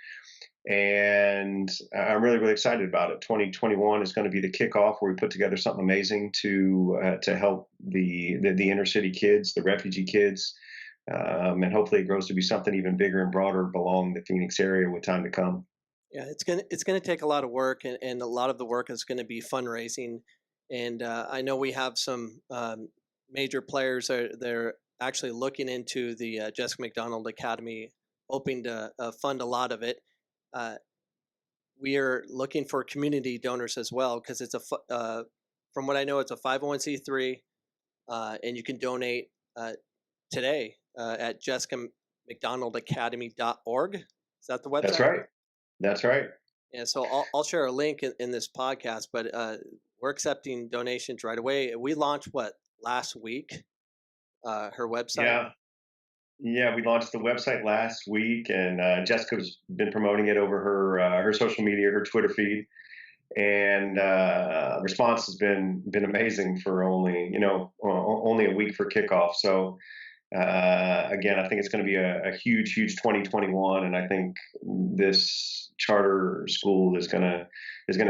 and I'm really, really excited about it. 2021 is going to be the kickoff, where we put together something amazing to help the inner city kids, the refugee kids. And hopefully it grows to be something even bigger and broader along the Phoenix area with time to come. Yeah, it's gonna take a lot of work, and a lot of the work is going to be fundraising. And I know we have some major players they're actually looking into the Jessica McDonald Academy, hoping to fund a lot of it. We are looking for community donors as well, because it's from what I know, it's a 501c3, and you can donate today at jessicamcdonaldacademy.org. Is that the website? That's right. That's right. Yeah, so I'll share a link in this podcast, but we're accepting donations right away. We launched last week, her website. Yeah, we launched the website last week, and Jessica's been promoting it over her social media, her Twitter feed, and response has been amazing for only a week for kickoff. So again, I think it's going to be a huge 2021, and I think this charter school is going to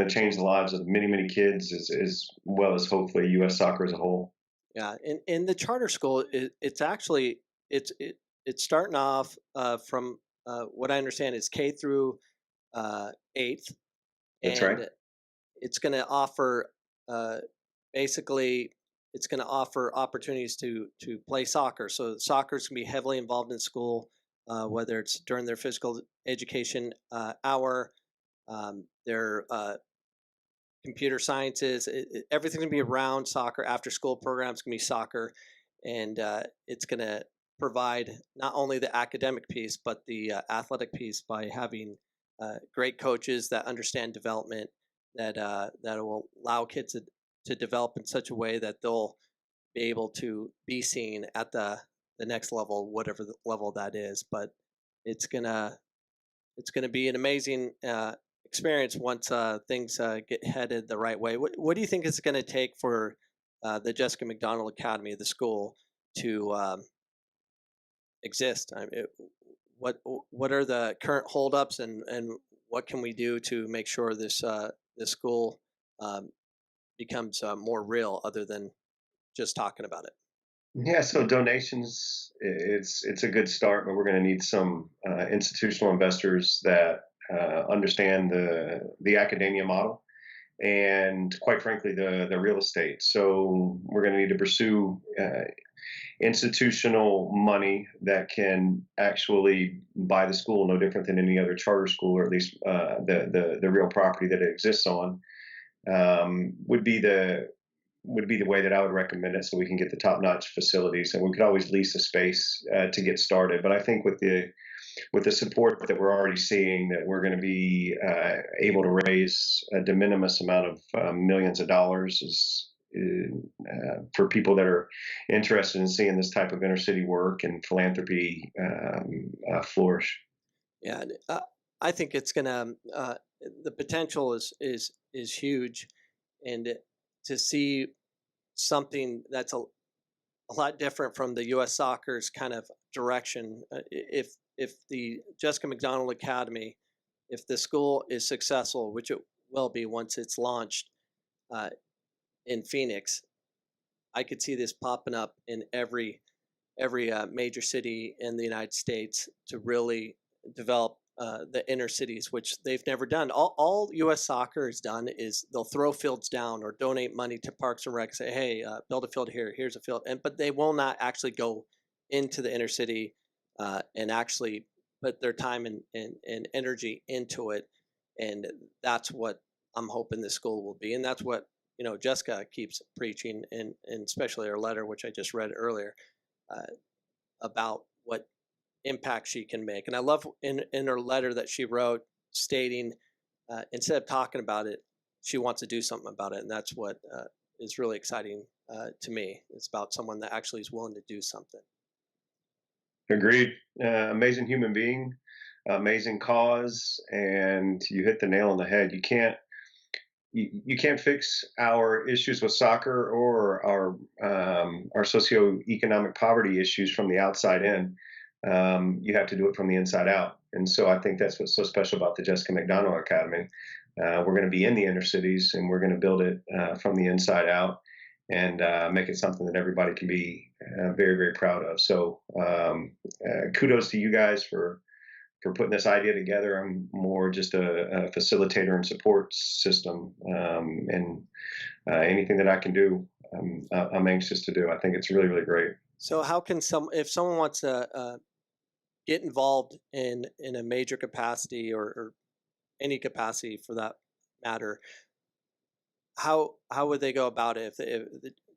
change the lives of many kids, as well as hopefully U.S. soccer as a whole. Yeah, and the charter school, it's actually it's starting off from what I understand is K through 8th. That's right. It's going to offer basically. It's going to offer opportunities to play soccer. So soccer is going to be heavily involved in school, whether it's during their physical education hour, their computer sciences, everything's going to be around soccer. After school programs going to be soccer, and it's going to provide not only the academic piece but the athletic piece by having great coaches that understand development, that will allow kids to develop in such a way that they'll be able to be seen at the next level, whatever the level that is. But it's gonna be an amazing experience once things get headed the right way. What do you think it's going to take for the Jessica McDonald Academy, the school, to exist? What are the current holdups, and what can we do to make sure this school becomes more real, other than just talking about it? Yeah, so donations, it's a good start, but we're going to need some institutional investors that understand the academia model and, quite frankly, the real estate. So we're going to need to pursue institutional money that can actually buy the school, no different than any other charter school, or at least the real property that it exists on, would be the way that I would recommend it, so we can get the top-notch facilities. And we could always lease a space to get started. But I think with the support that we're already seeing, that we're going to be able to raise a de minimis amount of millions of dollars for people that are interested in seeing this type of inner city work and philanthropy flourish. Yeah, I think it's gonna. The potential is huge, and to see something that's a lot different from the U.S. Soccer's kind of direction. If the Jessica McDonald Academy, if the school is successful, which it will be once it's launched in Phoenix, I could see this popping up in every major city in the United States to really develop the inner cities, which they've never done. All U.S. Soccer has done is they'll throw fields down or donate money to Parks and Rec, say, hey, build a field here, here's a field. But they will not actually go into the inner city and actually put their time and energy into it. And that's what I'm hoping this school will be. And that's what, Jessica keeps preaching, and especially her letter, which I just read earlier, about what impact she can make. And I love in her letter that she wrote, stating instead of talking about it, she wants to do something about it. And that's what is really exciting to me. It's about someone that actually is willing to do something. Agreed. Amazing human being, amazing cause, and you hit the nail on the head. You can't fix our issues with soccer or our socioeconomic poverty issues from the outside in. You have to do it from the inside out. And so I think that's what's so special about the Jessica McDonald Academy. We're going to be in the inner cities, and we're going to build it from the inside out, and make it something that everybody can be very, very proud of. So kudos to you guys for putting this idea together. I'm more just a facilitator and support system, and anything that I can do, I'm anxious to do. I think it's really, really great. So how can if someone wants to get involved in a major capacity, or any capacity for that matter, how would they go about it? If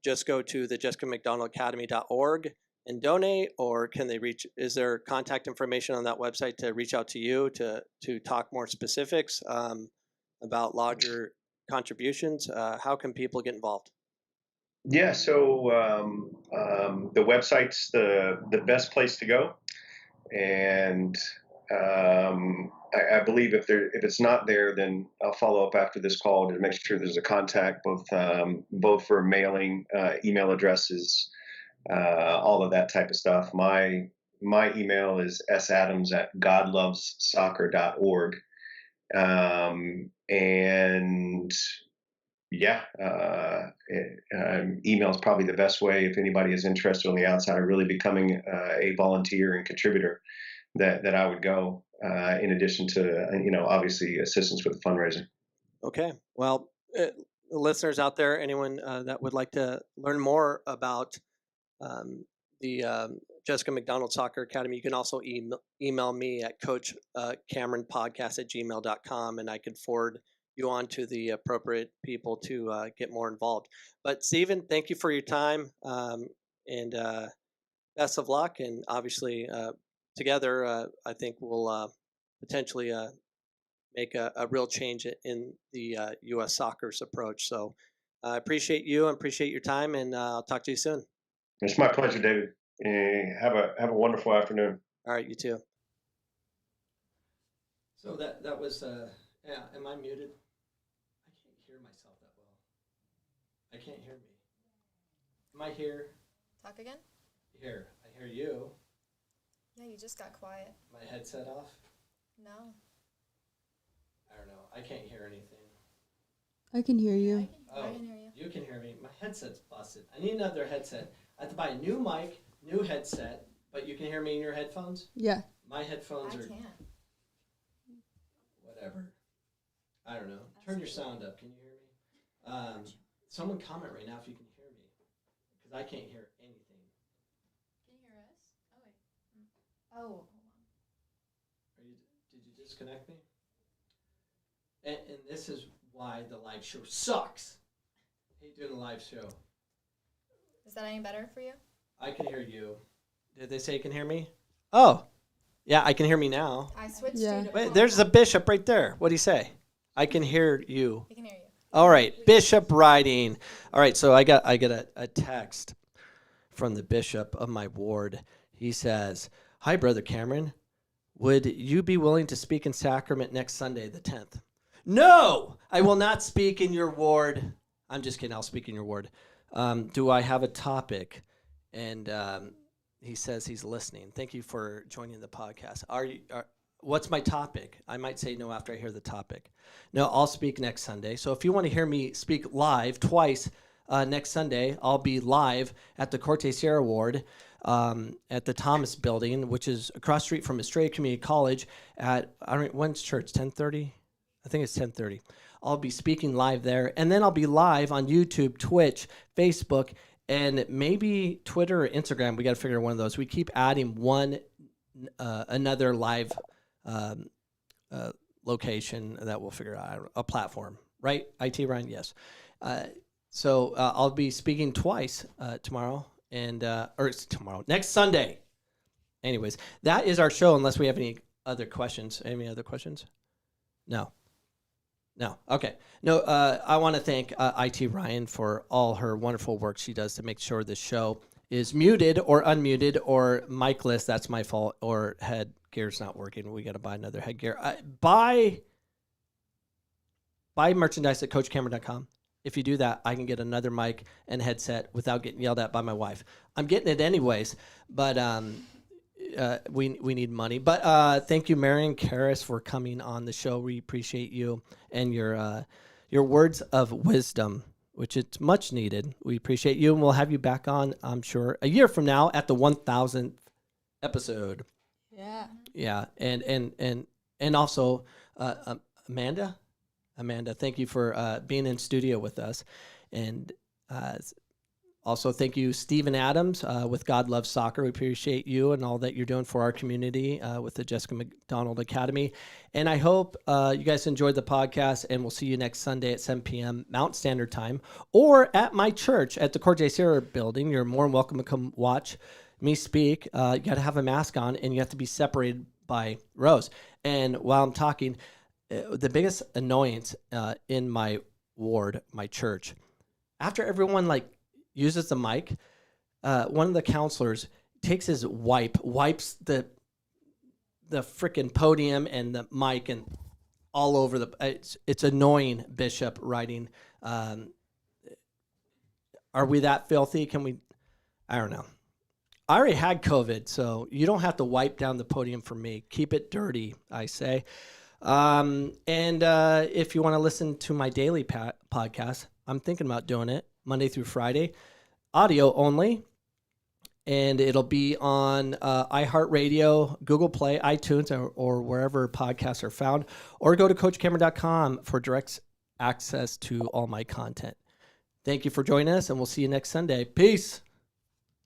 just go to the JessicaMcDonaldAcademy.org and donate, or can they is there contact information on that website to reach out to you to talk more specifics about larger contributions? How can people get involved? Yeah, so the website's the best place to go, and I believe if it's not there, then I'll follow up after this call to make sure there's a contact, both for mailing, email addresses, all of that type of stuff. My email is sadams@godlovessoccer.org, and yeah, email is probably the best way if anybody is interested on the outside, really becoming a volunteer and contributor. That I would go, in addition to obviously assistance with the fundraising. Okay, well, listeners out there, anyone that would like to learn more about the Jessica McDonald Soccer Academy, you can also email me at coachcameronpodcast@gmail.com, and I can forward you on to the appropriate people to get more involved. But Stephen, thank you for your time, and best of luck. And obviously, together, I think we'll potentially make a real change in the U.S. Soccer's approach. So I appreciate you and appreciate your time, and I'll talk to you soon. It's my pleasure, David. Have a wonderful afternoon. All right, you too. So that was yeah. Am I muted? I can't hear myself that well. I can't hear me. Am I here? Talk again? Here. I hear you. Yeah, you just got quiet. My headset off? No. I don't know. I can't hear anything. I can hear you. I can hear you. You can hear me. My headset's busted. I need another headset. I have to buy a new mic, new headset, but you can hear me in your headphones? Yeah. My headphones I are can't. whatever. I don't know. Turn your sound up. Can you hear me? Someone comment right now if you can hear me, because I can't hear anything. Can you hear us? Oh, wait. Oh, hold on. Did you disconnect me? And this is why the live show sucks. I hate doing a live show. Is that any better for you? I can hear you. Did they say you can hear me? Oh, yeah, I can hear me now. I switched Yeah. you to Wait, there's a bishop right there. What do you say? I can hear you. He can hear you. All right, bishop writing. All right, so I got a text from the bishop of my ward. He says, "Hi, Brother Cameron. Would you be willing to speak in sacrament next Sunday, the 10th?" No, I will not speak in your ward. I'm just kidding. I'll speak in your ward. Do I have a topic? And he says he's listening. Thank you for joining the podcast. What's my topic? I might say no after I hear the topic. No, I'll speak next Sunday. So if you want to hear me speak live twice next Sunday, I'll be live at the Corte Sierra Ward at the Thomas Building, which is across the street from Estrella Community College at, when's church, 10:30? I think it's 10:30. I'll be speaking live there. And then I'll be live on YouTube, Twitch, Facebook, and maybe Twitter or Instagram. We got to figure out one of those. We keep adding another live location that we'll figure out, a platform, right? IT Ryan, yes. So I'll be speaking twice tomorrow or it's tomorrow, next Sunday. Anyways, that is our show. Unless we have any other questions. Any other questions? No. Okay. No. I want to thank IT Ryan for all her wonderful work she does to make sure the show is muted or unmuted or micless. That's my fault. Or headgear's not working. We got to buy another headgear. Buy merchandise at CoachCameron.com. If you do that, I can get another mic and headset without getting yelled at by my wife. I'm getting it anyways, but we need money. But thank you, Marion Karras, for coming on the show. We appreciate you and your words of wisdom, which it's much needed. We appreciate you, and we'll have you back on, I'm sure, a year from now at the 1,000th episode. Yeah. Yeah, and also Amanda, thank you for being in studio with us, and also thank you, Stephen Adams, with God Loves Soccer. We appreciate you and all that you're doing for our community with the Jessica McDonald Academy. And I hope you guys enjoyed the podcast, and we'll see you next Sunday at 7 p.m. Mountain Standard Time, or at my church at the Corte Sierra building. You're more than welcome to come watch me speak. You got to have a mask on, and you have to be separated by rows. And while I'm talking, the biggest annoyance in my ward, my church, after everyone uses the mic, one of the counselors takes his wipes the freaking podium and the mic and all over it's annoying, Bishop writing. Are we that filthy? I don't know. I already had COVID, so you don't have to wipe down the podium for me. Keep it dirty, I say. And if you want to listen to my daily podcast, I'm thinking about doing it Monday through Friday, audio only. And it'll be on iHeartRadio, Google Play, iTunes, or wherever podcasts are found. Or go to CoachCameron.com for direct access to all my content. Thank you for joining us, and we'll see you next Sunday. Peace.